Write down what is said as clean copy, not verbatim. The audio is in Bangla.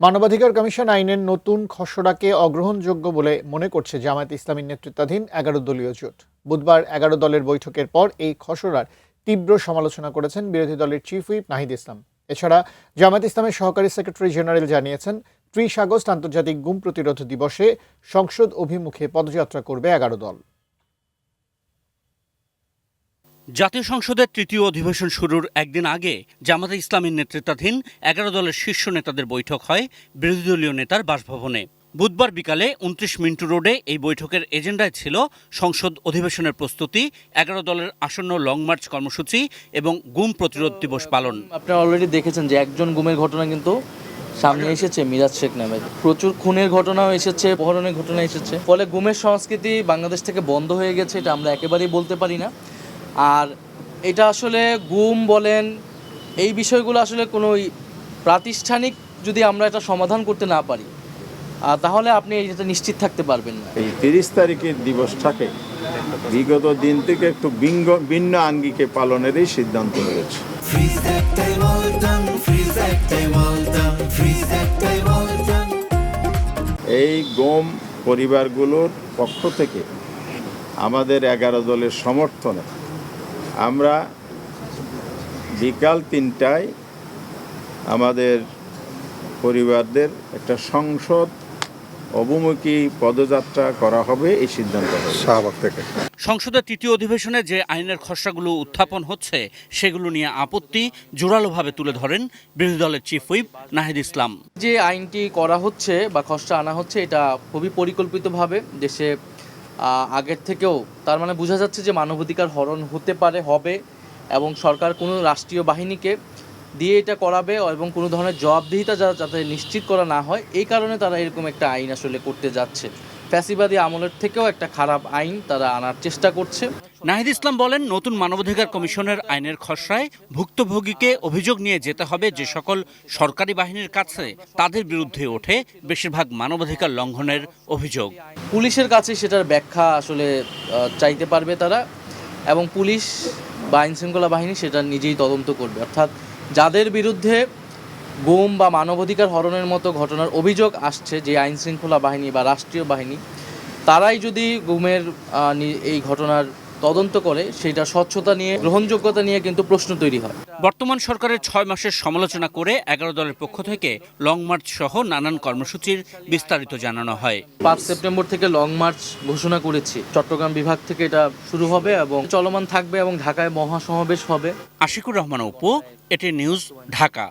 মানবাধিকার কমিশন আইনের নতুন খসড়াকে অগ্রহণযোগ্য বলে মনে করছে জামায়াত ইসলামীর নেতৃত্বাধীন ১১ দলীয় জোট। বুধবার ১১ দলের বৈঠকের পর এই খসড়ার তীব্র সমালোচনা করেছেন বিরোধী দলের চিফ হুইপ নাহিদ ইসলাম। এছাড়া জামায়াত ইসলামের সহকারী সেক্রেটারি জেনারেল জানিয়েছেন, ৩০ আগস্ট আন্তর্জাতিক গুম প্রতিরোধ দিবসে সংসদ অভিমুখে পদযাত্রা করবে ১১ দল। জাতীয় সংসদের তৃতীয় অধিবেশন শুরুর একদিন আগে জামায়াতে ইসলামীর নেতৃত্বাধীন ১১ দলের শীর্ষ নেতাদের বৈঠক হয় বিরোধী দলীয় নেতার বাসভবনে। বুধবার বিকালে ২৯ মিন্টু রোডে এই বৈঠকের এজেন্ডায় ছিল সংসদ অধিবেশনের প্রস্তুতি, ১১ দলের আসন্ন লং মার্চ কর্মসূচি এবং গুম প্রতিরোধ দিবস পালন। আপনারা অলরেডি দেখেছেন যে একজন গুমের ঘটনা কিন্তু সামনে এসেছে, মিরাজ শেখ নামে। প্রচুর খুনের ঘটনাও এসেছে, অপহরণের ঘটনা এসেছে। ফলে গুমের সংস্কৃতি বাংলাদেশ থেকে বন্ধ হয়ে গেছে, এটা আমরা একেবারেই বলতে পারি না। আর এটা আসলে গুম বলেন, এই বিষয়গুলো আসলে কোনো প্রাতিষ্ঠানিক যদি আমরা এটা সমাধান করতে না পারি, তাহলে আপনি এটা নিশ্চিত থাকতে পারবেন না। এই ৩০ তারিখের দিবসটাকে বিগত দিন থেকে একটু ভিন্ন আঙ্গিকে পালনেরই সিদ্ধান্ত হয়েছে। এই গুম পরিবারগুলোর পক্ষ থেকে আমাদের ১১ দলের সমর্থনে আমরা বিকাল ৩টায় আমাদের পরিবারদের একটা সংসদ অভিমুখী পদযাত্রা করা হবে, এই সিদ্ধান্ত শাহবাগ থেকে। সংসদের তৃতীয় অধিবেশনে যে আইনের খসড়াগুলো উত্থাপন হচ্ছে সেগুলো নিয়ে আপত্তি জোরালোভাবে তুলে ধরেন বিরোধী দলের চিফ হুইপ নাহিদ ইসলাম। যে আইনটি করা হচ্ছে বা খসড়া আনা হচ্ছে, এটা খুবই পরিকল্পিতভাবে দেশে আগের থেকেও, তার মানে বোঝা যাচ্ছে যে মানবাধিকার হরণ হতে পারে, হবে, এবং সরকার কোনো রাষ্ট্রীয় বাহিনীকে দিয়ে এটা করাবে এবং কোনো ধরনের জবাবদিহিতা যাতে নিশ্চিত করা না হয়, এই কারণে তারা এরকম একটা আইন আসলে করতে যাচ্ছে। ফ্যাসিবাদী আমলের থেকেও একটা খারাপ আইন তারা আনার চেষ্টা করছে। নাহিদ ইসলাম বলেন, নতুন মানবাধিকার কমিশনের আইনের খসড়ায় ভুক্তভোগীকে অভিযোগ নিয়ে যেতে হবে যে সকল সরকারি বাহিনীর কাছে তাদের বিরুদ্ধে ওঠে বেশিরভাগ মানবাধিকার লঙ্ঘনের অভিযোগ। পুলিশের কাছে সেটার ব্যাখ্যা আসলে চাইতে পারবে তারা, এবং পুলিশ বা আইনশৃঙ্খলা বাহিনী সেটা নিজেই তদন্ত করবে। অর্থাৎ যাদের বিরুদ্ধে গুম বা মানবাধিকার হরণের মতো ঘটনার অভিযোগ আসছে, যে আইনশৃঙ্খলা বাহিনী বা রাষ্ট্রীয় বাহিনী, তারাই যদি গুমের এই ঘটনার তদন্ত করে, সেটা স্বচ্ছতা নিয়ে, গ্রহণযোগ্যতা নিয়ে কিন্তু প্রশ্ন তৈরি হয়। বর্তমান সরকারের ৬ মাসের সমালোচনা করে ১১ দলের পক্ষ থেকে লং মার্চ সহ নানান কর্মসূচির বিস্তারিত জানানো হয়। ৫ সেপ্টেম্বর থেকে লং মার্চ ঘোষণা করেছি। চট্টগ্রাম বিভাগ থেকে এটা শুরু হবে এবং চলমান থাকবে, এবং ঢাকায় মহাসমাবেশ হবে। আশিকুর রহমান অপু, এটি নিউজ, ঢাকা।